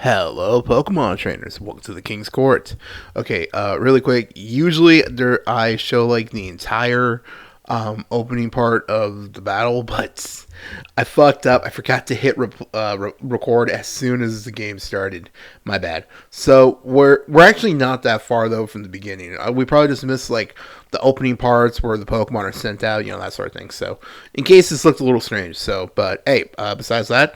Hello, Pokemon trainers. Welcome to the King's Court. Okay, really quick. Usually, I show like the entire opening part of the battle, but I fucked up. I forgot to hit record as soon as the game started. My bad. So we're actually not that far though from the beginning. We probably just missed like the opening parts where the Pokemon are sent out, that sort of thing. So in case this looked a little strange, but hey, besides that.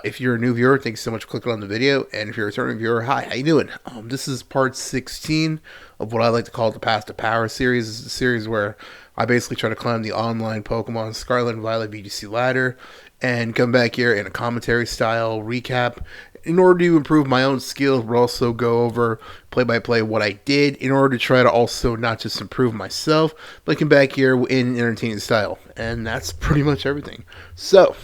If you're a new viewer, thanks so much for clicking on the video. And if you're a returning viewer, hi, how you doing? This is part 16 of what I like to call the Path to Power series. This is a series where I basically try to climb the online Pokemon Scarlet and Violet VGC ladder and come back here in a commentary style recap in order to improve my own skills, but also go over play by play what I did in order to try to also not just improve myself, but come back here in an entertaining style. And that's pretty much everything. So,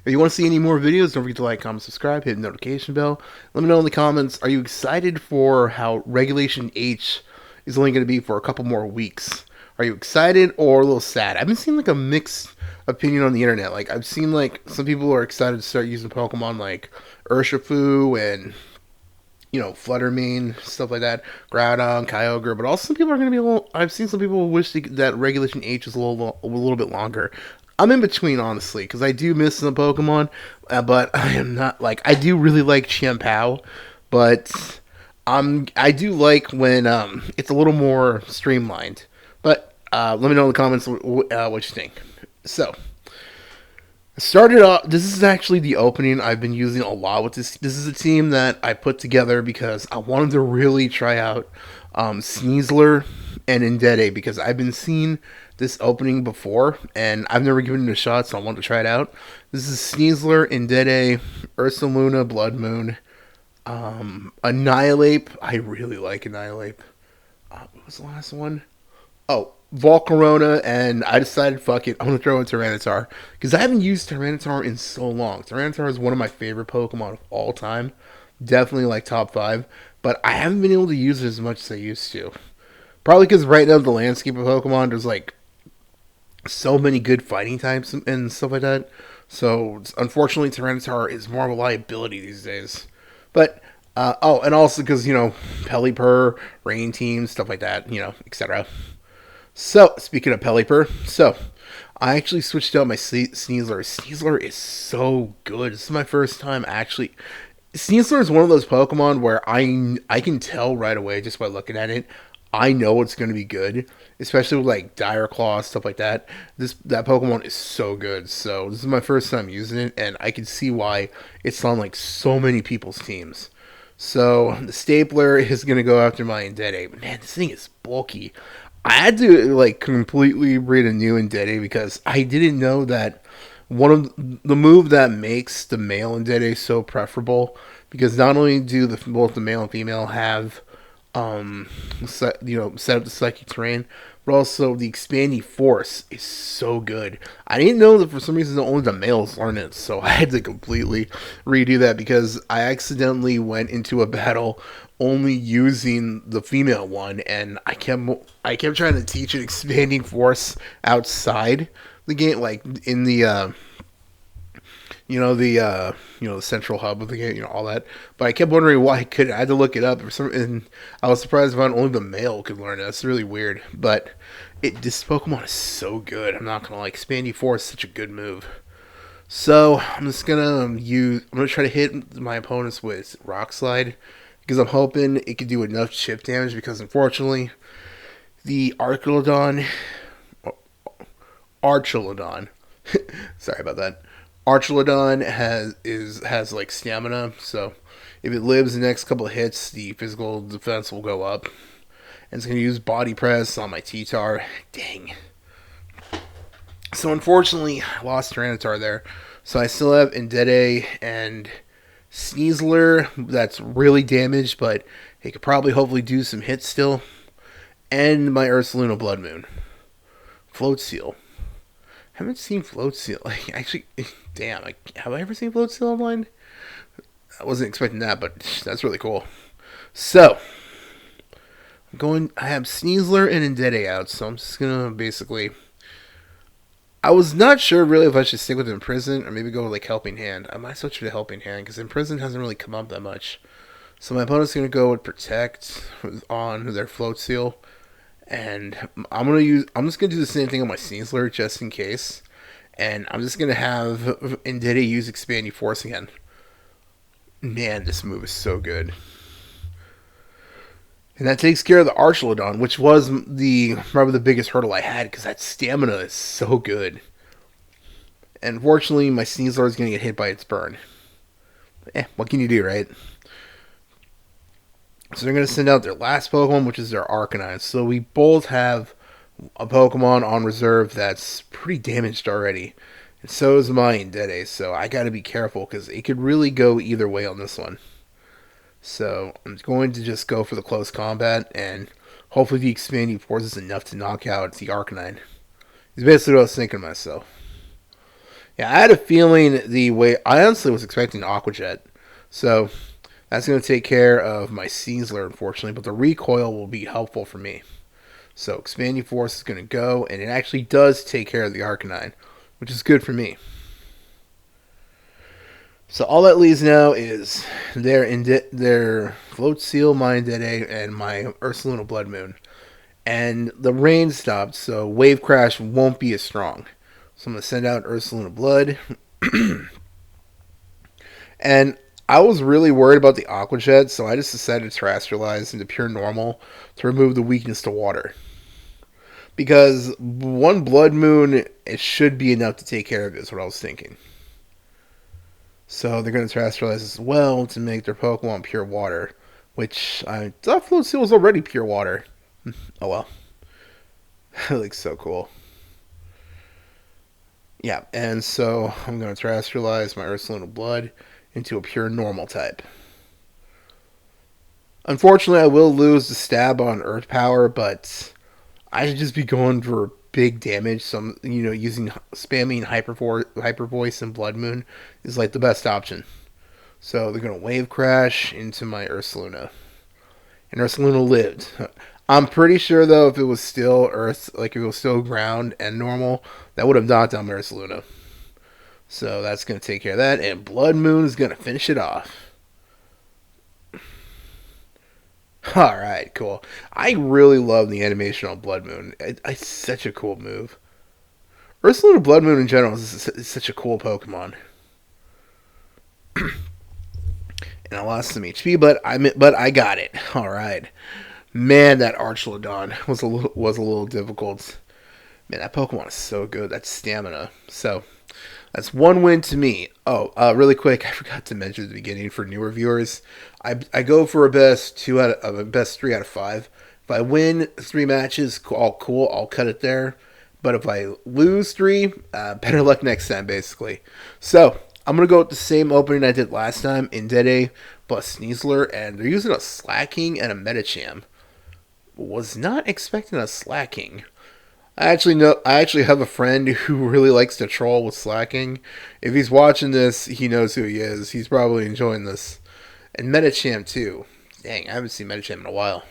if you want to see any more videos, don't forget to like, comment, subscribe, hit the notification bell. Let me know in the comments, are you excited for how Regulation H is only going to be for a couple more weeks? Are you excited or a little sad? I've been seeing like a mixed opinion on the internet. Like, I've seen like some people are excited to start using Pokemon like Urshifu and Fluttermane, stuff like that, Groudon, Kyogre, but also some people are going to be a little. I've seen some people wish that Regulation H was a little bit longer. I'm in between, honestly, because I do miss some Pokemon, but I am not like I do really like Chimpao, but I do like when it's a little more streamlined. But let me know in the comments what you think. So. Started off. This is actually the opening I've been using a lot with this. This is a team that I put together because I wanted to really try out Sneasler and Indete because I've been seeing this opening before and I've never given it a shot, so I wanted to try it out. This is Sneasler, Indete, Ursaluna, Blood Moon, Annihilape. I really like Annihilape. What was the last one? Oh, Volcarona, and I decided, fuck it, I'm gonna throw in Tyranitar because I haven't used Tyranitar in so long. Tyranitar is one of my favorite Pokemon of all time, definitely like top 5, but I haven't been able to use it as much as I used to. Probably because right now the landscape of Pokemon, there's like so many good fighting types and stuff like that. So unfortunately, Tyranitar is more of a liability these days. But and also because Pelipper, Rain Team, stuff like that, etc. So, speaking of Pelipper, I actually switched out my Sneasler. Sneasler is so good. This is my first time actually. Sneasler is one of those Pokemon where I can tell right away just by looking at it. I know it's going to be good, especially with like Dire Claw, stuff like that. That Pokemon is so good. So, this is my first time using it, and I can see why it's on like so many people's teams. So, the Stapler is going to go after my Indete. But man, this thing is bulky. I had to like completely read a new Indete because I didn't know that one of the move that makes the male Indete so preferable because not only do both the male and female have set up the psychic terrain, but also the expanding force is so good. I didn't know that for some reason only the males learn it, so I had to completely redo that because I accidentally went into a battle only using the female one, and I kept trying to teach it expanding force outside the game, like in the the central hub of the game, all that. But I kept wondering why I couldn't. I had to look it up, and I was surprised about only the male could learn it. That's really weird. But this Pokemon is so good. I'm not gonna lie. Expanding Force is such a good move. So I'm just gonna I'm gonna try to hit my opponents with Rock Slide because I'm hoping it could do enough chip damage. Because unfortunately, the Archelodon. Sorry about that. Archelodon has like stamina, so if it lives the next couple of hits, the physical defense will go up. And it's gonna use Body Press on my T-Tar. Dang. So unfortunately, I lost Tyranitar there. So I still have Indete and Sneasler that's really damaged, but it could probably hopefully do some hits still. And my Ursaluna Blood Moon. Float Seal. Haven't seen Float Seal. Like, actually, damn. Have I ever seen Float Seal online? I wasn't expecting that, but that's really cool. So, I have Sneasler and Indete out, so I'm just gonna basically I was not sure really if I should stick with Imprison or maybe go with like Helping Hand. I might switch to Helping Hand because Imprison hasn't really come up that much. So my opponent's gonna go with Protect on their Float Seal, and I'm just gonna do the same thing on my Sneasler just in case, and I'm just gonna have Indida use Expanding Force again. Man, this move is so good. And that takes care of the Archelodon, which was probably the biggest hurdle I had because that stamina is so good. And fortunately, my Sneasler is going to get hit by its burn. What can you do, right? So they're going to send out their last Pokemon, which is their Arcanine. So we both have a Pokemon on reserve that's pretty damaged already. And so is my Indede, so I got to be careful because it could really go either way on this one. So I'm going to just go for the close combat, and hopefully the Expanding Force is enough to knock out the Arcanine. Is basically what I was thinking to myself. Yeah, I had a feeling the way I honestly was expecting Aqua Jet, so that's going to take care of my Sneasler, unfortunately. But the recoil will be helpful for me. So Expanding Force is going to go, and it actually does take care of the Arcanine, which is good for me. So all that leaves now is their Float Seal, my Indede, and my Ursaluna Blood Moon. And the rain stopped, so Wave Crash won't be as strong. So I'm going to send out Ursaluna Blood. And I was really worried about the Aqua Jet, so I just decided to terrestrialize into pure normal to remove the weakness to water. Because one Blood Moon, it should be enough to take care of it, is what I was thinking. So they're going to terrestrialize as well to make their Pokemon pure water, which I thought Float Seal was already pure water. Oh well. It looks so cool. Yeah, and so I'm going to terrestrialize my Ursaluna Blood into a pure normal type. Unfortunately, I will lose the stab on Earth Power, but I should just be going for big damage. Some, using spamming Hyper Voice and Blood Moon is like the best option. So they're gonna Wave Crash into my Ursaluna, and Ursaluna lived. I'm pretty sure though, if it was still Earth, like if it was still ground and normal, that would have knocked down my Ursaluna. So that's gonna take care of that, and Blood Moon is gonna finish it off. Alright, cool. I really love the animation on Blood Moon. It's such a cool move. Ursaluna Blood Moon in general is such a cool Pokemon. And I lost some HP, but I got it. Alright. Man, that Archelodon was a little difficult. Man, that Pokemon is so good. That stamina. So, that's one win to me. Oh, really quick, I forgot to mention at the beginning for newer viewers. I go for a best best 3 out of 5. If I win 3 matches, all cool. I'll cut it there. But if I lose 3, better luck next time, basically. So I'm gonna go with the same opening I did last time, Indede plus Sneasler, and they're using a Slacking and a Medicham. Was not expecting a Slacking. I actually have a friend who really likes to troll with Slacking. If he's watching this, he knows who he is. He's probably enjoying this. And Medicham too. Dang, I haven't seen Medicham in a while.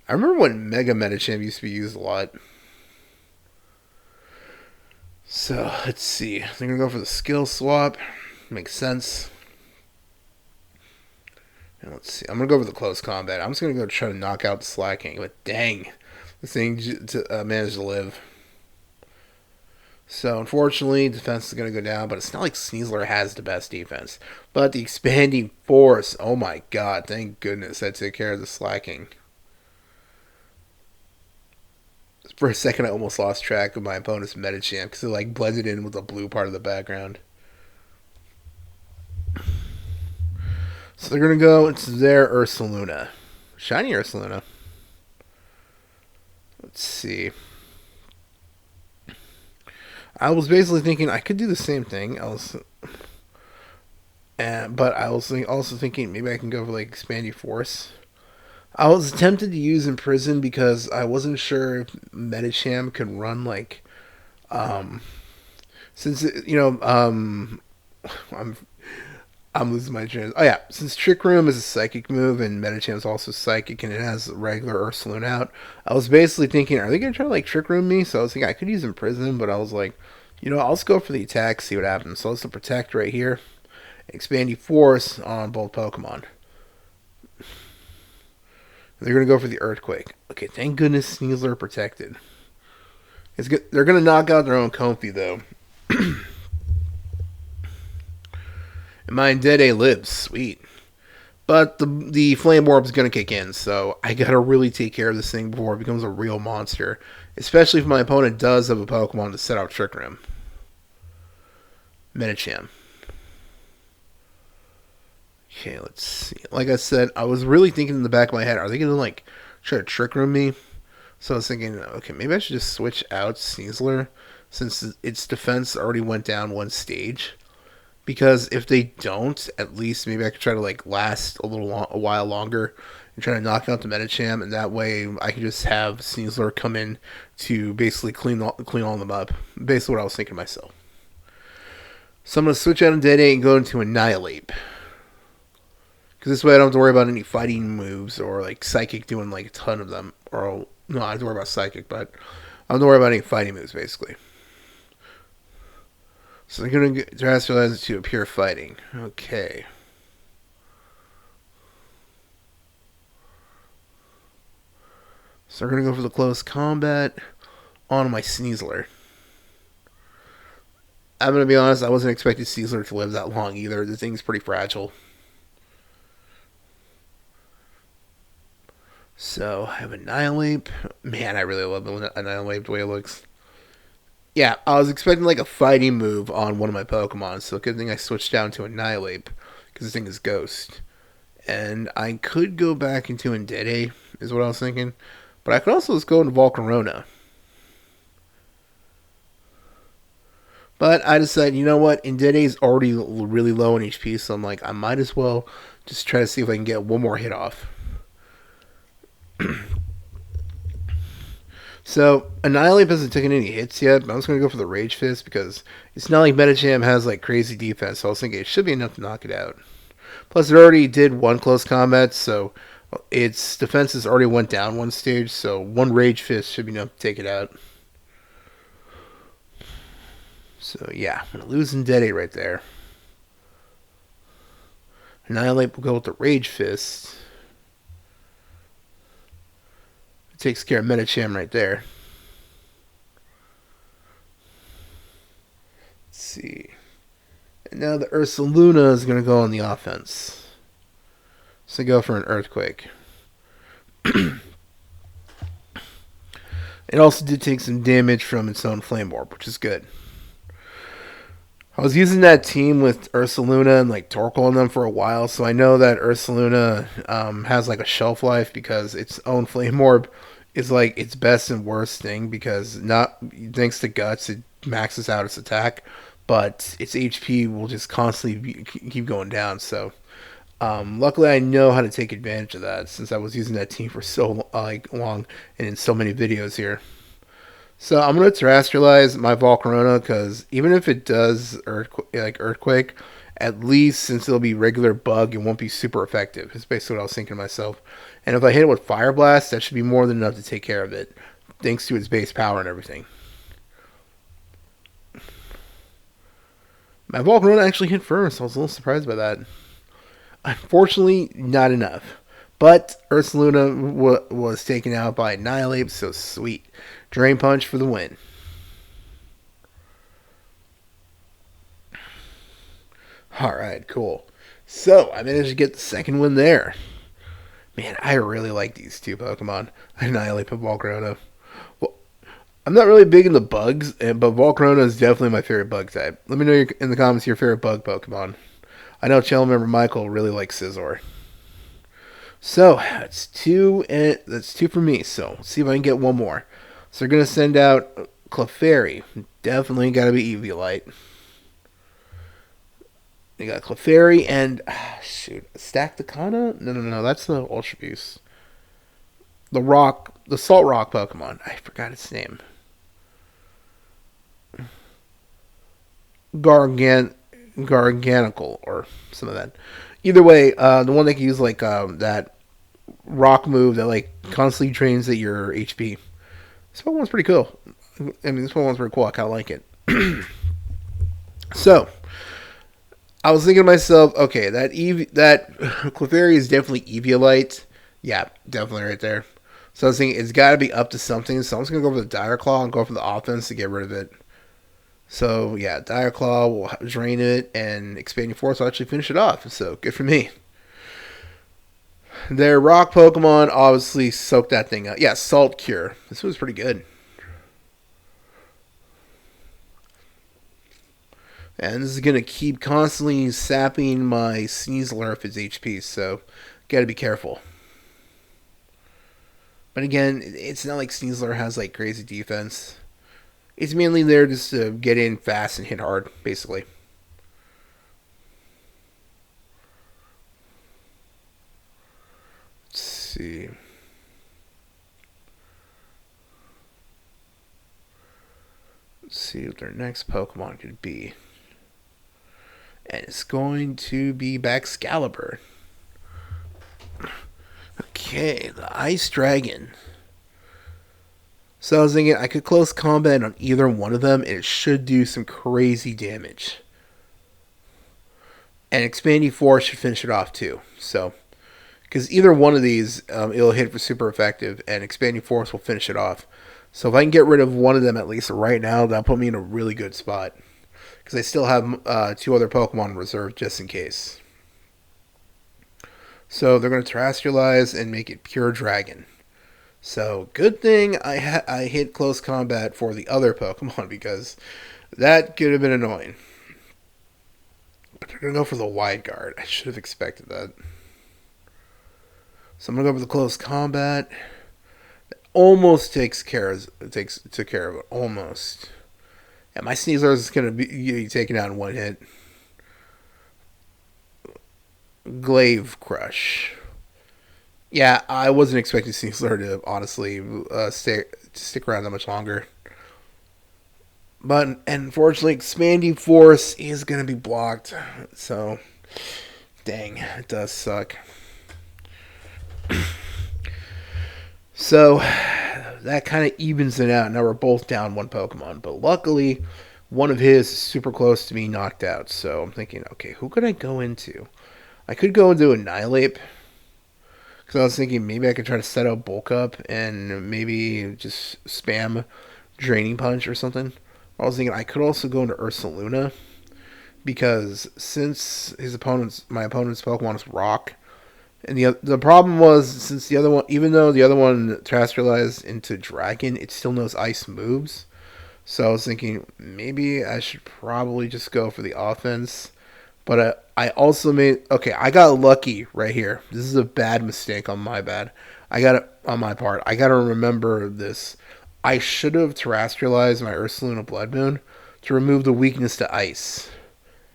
I remember when Mega Medicham used to be used a lot. So, let's see. They're going to go for the skill swap. Makes sense. And let's see. I'm going to go for the close combat. I'm just going to go try to knock out the Slacking. But dang. This thing managed to live. So, unfortunately, defense is going to go down, but it's not like Sneasler has the best defense. But the Expanding Force, oh my god, thank goodness that took care of the Slacking. For a second, I almost lost track of my opponent's Medicham because it blended in with the blue part of the background. So they're going to go into their Ursaluna. Shiny Ursaluna. Let's see. I was basically thinking I could do the same thing. But I was also thinking maybe I can go for Expanding Force. I was tempted to use Imprison because I wasn't sure if Medicham could run since I'm I'm losing my train. Oh yeah, since Trick Room is a psychic move and Medicham is also psychic and it has regular Ursaluna out, I was basically thinking, are they gonna try to like Trick Room me? So I was thinking I could use Imprison, but I was like, I'll just go for the attack, see what happens. So let's protect right here, expanding force on both Pokemon. They're gonna go for the Earthquake. Okay, thank goodness Sneasler protected. It's good. They're gonna knock out their own Comfey though. And my Dede lives, sweet. But the Flame Orb's gonna kick in, so I gotta really take care of this thing before it becomes a real monster. Especially if my opponent does have a Pokemon to set out Trick Room. Medicham. Okay, let's see. Like I said, I was really thinking in the back of my head, are they gonna like try to Trick Room me? So I was thinking, okay, maybe I should just switch out Sneasler since its defense already went down one stage. Because if they don't, at least maybe I could try to like last a while longer and try to knock out the Medicham, and that way I can just have Sneasler come in to basically clean all of them up. Basically, what I was thinking myself. So I'm gonna switch out of Dede and go into Annihilate. Because this way I don't have to worry about any fighting moves or like Psychic doing like a ton of them. Or no, I have to worry about Psychic, but I don't have to worry about any fighting moves basically. So they're going to Terrestrialize it to a pure fighting. Okay. So we're going to go for the close combat on my Sneasler. I'm going to be honest, I wasn't expecting Sneasler to live that long either. The thing's pretty fragile. So I have Annihilate. Man, I really love Annihilate the way it looks. Yeah, I was expecting like a fighting move on one of my Pokemon, so good thing I switched down to Annihilate because this thing is Ghost. And I could go back into Indete, is what I was thinking. But I could also just go into Volcarona. But I decided, you know what? Indete is already really low in HP, so I'm like, I might as well just try to see if I can get one more hit off. So, Annihilate hasn't taken any hits yet, but I'm just going to go for the Rage Fist because it's not like Medicham has like crazy defense, so I was thinking it should be enough to knock it out. Plus, it already did one close combat, so its defenses already went down one stage, so one Rage Fist should be enough to take it out. So, yeah, I'm going to lose Indete right there. Annihilate will go with the Rage Fist. It takes care of Medicham right there. Let's see. And now the Ursaluna is going to go on the offense. So go for an Earthquake. It also did take some damage from its own Flame Orb, which is good. I was using that team with Ursaluna and like Torkoal on them for a while, so I know that Ursaluna has like a shelf life because its own Flame Orb is like its best and worst thing because not thanks to Guts it maxes out its attack, but its HP will just constantly keep going down. So luckily, I know how to take advantage of that since I was using that team for so long and in so many videos here. So I'm gonna terrestrialize my Volcarona because even if it does Earthquake, at least since it'll be regular bug, it won't be super effective. It's basically what I was thinking to myself. And if I hit it with Fire Blast, that should be more than enough to take care of it, thanks to its base power and everything. My Volcarona actually hit first. I was a little surprised by that. Unfortunately, not enough. But Ursaluna was taken out by Annihilate, so sweet. Drain Punch for the win. Alright, cool. So, I managed to get the second win there. Man, I really like these two Pokemon. Annihilate and Volcarona. Well, I'm not really big into bugs, but Volcarona is definitely my favorite bug type. Let me know in the comments your favorite bug Pokemon. I know channel member Michael really likes Scizor. So that's two for me. So let's see if I can get one more. So they're gonna send out Clefairy. Definitely gotta be Eviolite. They got Clefairy and Stack the Kana? No, that's the Ultra Beast. The Salt Rock Pokemon. I forgot its name. Garganical or some of that. Either way, the one that can use like that rock move that like constantly drains at your HP. This Pokemon's pretty cool. I mean, this Pokemon's pretty cool. I kind of like it. So, I was thinking to myself, okay, that Clefairy is definitely Eviolite. Yeah, definitely right there. So I was thinking it's got to be up to something. So I'm just gonna go for the Dire Claw and go for the offense to get rid of it. So yeah, Dire Claw will drain it, and Expanding Force will actually finish it off. So good for me. Their rock Pokemon obviously soaked that thing up. Yeah, Salt Cure. This was pretty good. And this is going to keep constantly sapping my Sneasler of its HP, so gotta be careful. But again, it's not like Sneasler has like crazy defense. It's mainly there just to get in fast and hit hard, basically. Let's see. Let's see what their next Pokemon could be. And it's going to be Baxcalibur. Okay, the Ice Dragon. So I was thinking I could close combat on either one of them, and it should do some crazy damage. And Expanding Force should finish it off too. So, because either one of these, it'll hit for super effective, and Expanding Force will finish it off. So if I can get rid of one of them at least right now, that'll put me in a really good spot. Because I still have two other Pokemon reserved just in case. So they're going to Terastallize and make it Pure Dragon. So good thing I hit close combat for the other Pokemon because that could have been annoying. But they're going to go for the Wide Guard. I should have expected that. So I'm going to go for the close combat. That almost took care of it. Almost. Yeah, my Sneasler is going to be taken out in one hit. Glaive Crush. Yeah, I wasn't expecting Sneasler to honestly stick around that much longer. But unfortunately, Expanding Force is going to be blocked. So, dang, it does suck. So, that kind of evens it out. Now we're both down one Pokemon. But luckily, one of his is super close to being knocked out. So I'm thinking, okay, who could I go into? I could go into Annihilape. Because I was thinking maybe I could try to set up Bulk Up and maybe just spam Draining Punch or something. I was thinking I could also go into Ursaluna. Because since my opponent's Pokemon is Rock, and the problem was since the other one, even though the other one Terastallized into Dragon, it still knows Ice moves. So I was thinking maybe I should probably just go for the offense. But I also I got lucky right here. This is a bad mistake on my bad. On my part. I gotta remember this. I should have Terastallized my Ursaluna Blood Moon to remove the weakness to Ice.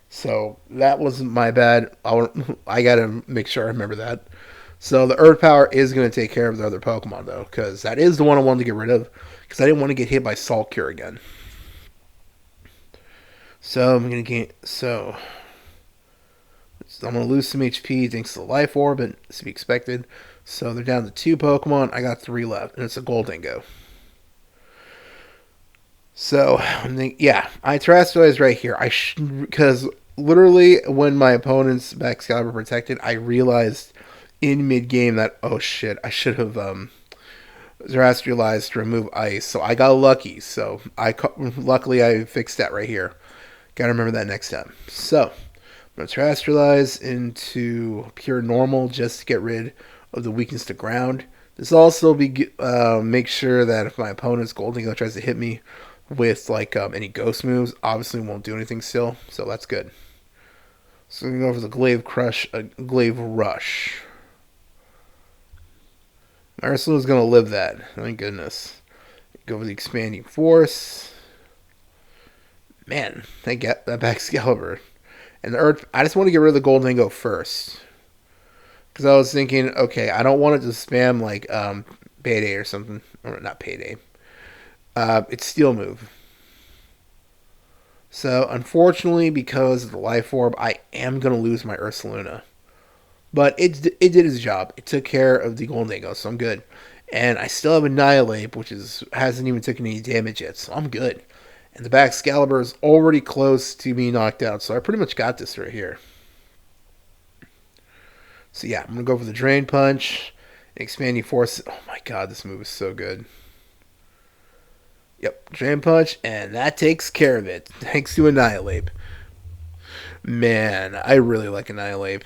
So that wasn't my bad. I gotta make sure I remember that. So the Earth Power is gonna take care of the other Pokemon though, because that is the one I wanted to get rid of. Because I didn't want to get hit by Salt Cure again. So I'm gonna lose some HP thanks to the Life Orb, and it's to be expected. So they're down to 2 Pokemon. I got 3 left, and it's a Gholdengo. So I Terastallized right here. Because literally when my opponent's Baxcalibur protected, I realized in mid game that oh shit, I should have Terastallized to remove Ice. So I got lucky. So luckily I fixed that right here. Gotta remember that next time. So I'm going to Terastallize into Pure Normal just to get rid of the weakness to Ground. This also make sure that if my opponent's Gholdengo tries to hit me with like any Ghost moves, obviously won't do anything still, so that's good. So we're going to go for the Glaive Rush. Ursaluna's going to live that. Thank goodness. Go for the Expanding Force. Man, I get that Baxcalibur. And the Earth, I just want to get rid of the Gholdengo first. Because I was thinking, okay, I don't want it to spam like Payday or something. Or not Payday. It's Steel move. So, unfortunately, because of the Life Orb, I am going to lose my Ursaluna. But it did its job. It took care of the Goldengo, so I'm good. And I still have Annihilate, which hasn't even taken any damage yet, so I'm good. And the Baxcalibur is already close to being knocked out, so I pretty much got this right here. So yeah, I'm going to go for the Drain Punch, Expanding Force. Oh my god, this move is so good. Yep, Drain Punch, and that takes care of it. Thanks to Annihilate. Man, I really like Annihilate.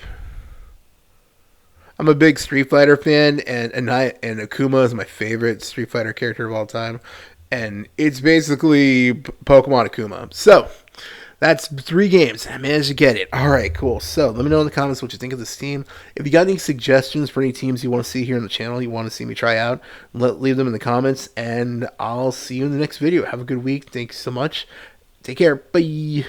I'm a big Street Fighter fan, and Akuma is my favorite Street Fighter character of all time. And it's basically Pokemon Akuma. So, that's 3 games. I managed to get it. Alright, cool. So, let me know in the comments what you think of this team. If you got any suggestions for any teams you want to see here on the channel, you want to see me try out, leave them in the comments. And I'll see you in the next video. Have a good week. Thanks so much. Take care. Bye.